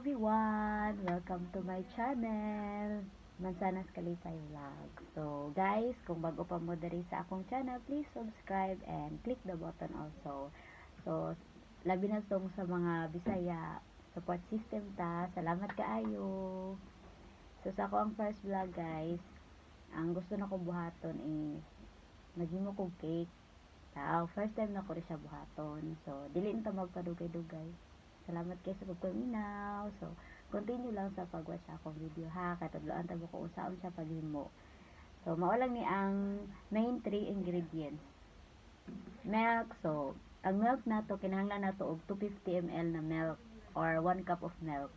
everyone! Welcome to my channel, Mansanas Kalipay Vlog. So guys, kung bago pa mo diri sa akong channel, please subscribe and click the button also. So, labi na tong sa mga Bisaya support system ta. Salamat kaayo. So sa ako ang first vlog guys, ang gusto na ko buhaton is naghimo kong cake. First time na ko rin siya buhaton. So, dili na magpadugay-dugay. Salamat kayo sa pagpaminaw. So, continue lang sa pag-watch akong video ha. Katadloan tabo ko usaon siya paghimo. So, mao lang ni ang main 3 ingredients. Milk. So, ang milk nato kinahanglan nato og 250 ml na milk or 1 cup of milk.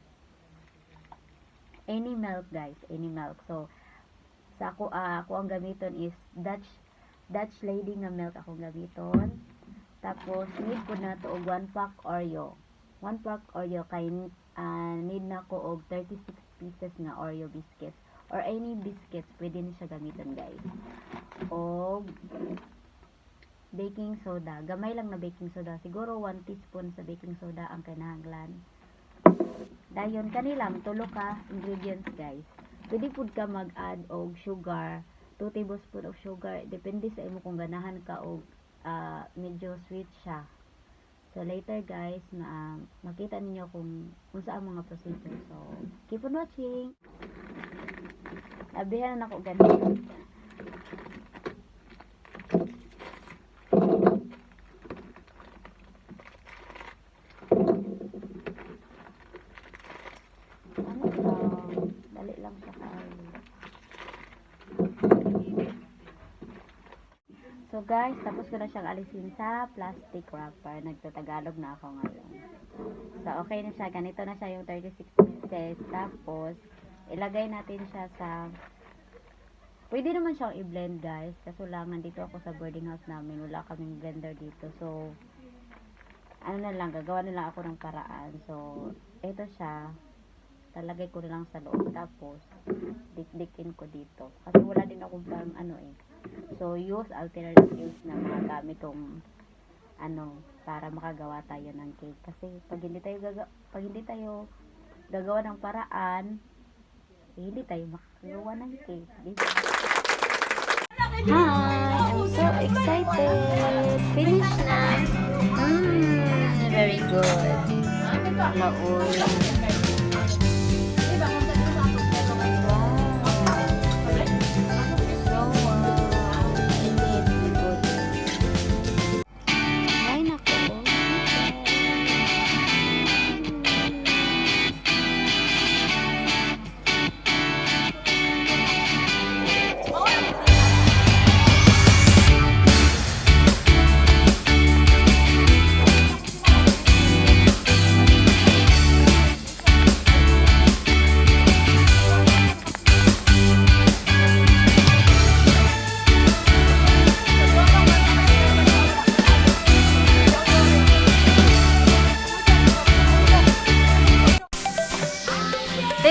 Any milk guys, any milk. So, sa ako ang gamiton is Dutch Lady nga milk akong gamiton. Tapos need ko na to og 1 pack Oreo. 1 pack Oreo kay need na ko og 36 pieces nga Oreo biscuits or any biscuits pwede na siya gamiton guys. Og baking soda, gamay lang na baking soda, siguro 1 teaspoon sa baking soda ang kinahanglan. Dayon kanilang tulo ka ingredients guys. Pwede pud ka mag-add og sugar, 2 tablespoon of sugar, depende sa imo kung ganahan ka og medyo sweet siya. So later guys, makita ninyo kung unsa ang mga procedure. So keep on watching. Abihan na ako ganito. Ano lang, dali lang sa kayo. So guys, tapos ko na siyang alisin sa plastic wrapper. Nagtatagalog na ako ngayon. So okay na siya. Ganito na siya yung 36 pieces. Tapos, ilagay natin siya sa... Pwede naman siyang i-blend guys. Kaso lang, nandito ako sa boarding house namin. Wala kaming blender dito. So, ano na lang, gagawa na lang ako ng paraan. So, ito siya. Talagay ko na lang sa loob. Tapos, dikdikin ko dito. Kasi wala din akong parang ano eh. So, use alternatives na mga gamit kong para makagawa tayo ng cake. Kasi pag hindi tayo gagawa ng paraan, hindi tayo makagawa ng cake. Diba? Hi! I'm so excited! Finish na! Very good! Maul!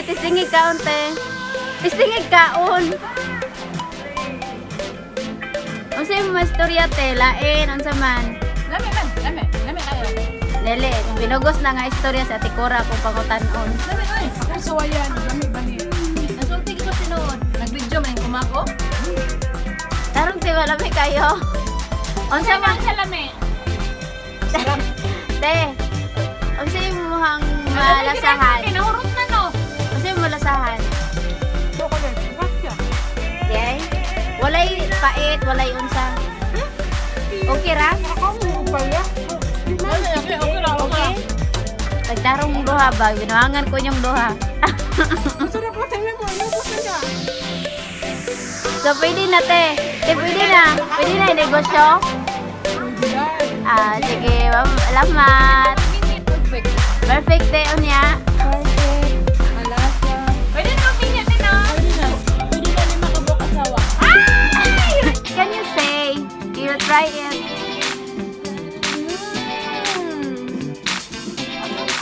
Tisingig kaon te. Tisingig kaon. Unsa mo istorya te lain unsa man? Lami kayo. Lele, binugos na nga istorya sa Tikora kung pangutan-on. Lami ay, kasawayan, lami bani. Nasulti ko tinuod. Nag-video man kumako. Tarong te lami kayo. Unsa man sa lami? Te. Unsa mo hang malasahan? Kinahurot na no. Malasahan. Okay? Walay pait, walay unsa. Okay ra? Okay? Tagdarong duha ba? Binuhangan ko yung duha. So, pwede na te. Pwede na. Pwede na i-negosyo? Sige. Salamat. Perfect te, unya. Can you say you try it?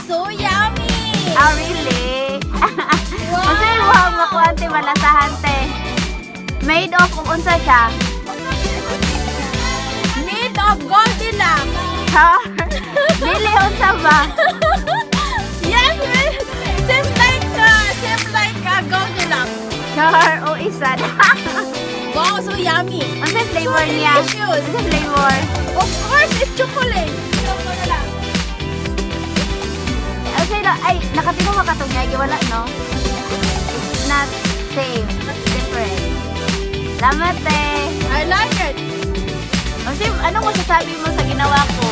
So yummy! Oh really? Kasi wow, makuante malasahan te. Made of unsa siya? Made of Goldilocks. Ha? Dili unsa ba? Yes, Char! O isa. Wow, so yummy. Ano yung flavor niya? Delicious. Ano yung flavor? Of course, it's chocolate. Ay, nakatino ka katong niya. Wala, no? It's not same. It's different. Salamat, eh. I like it. Kasi, anong masasabi mo sa ginawa ko?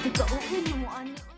Ikaw, okay mo, ano?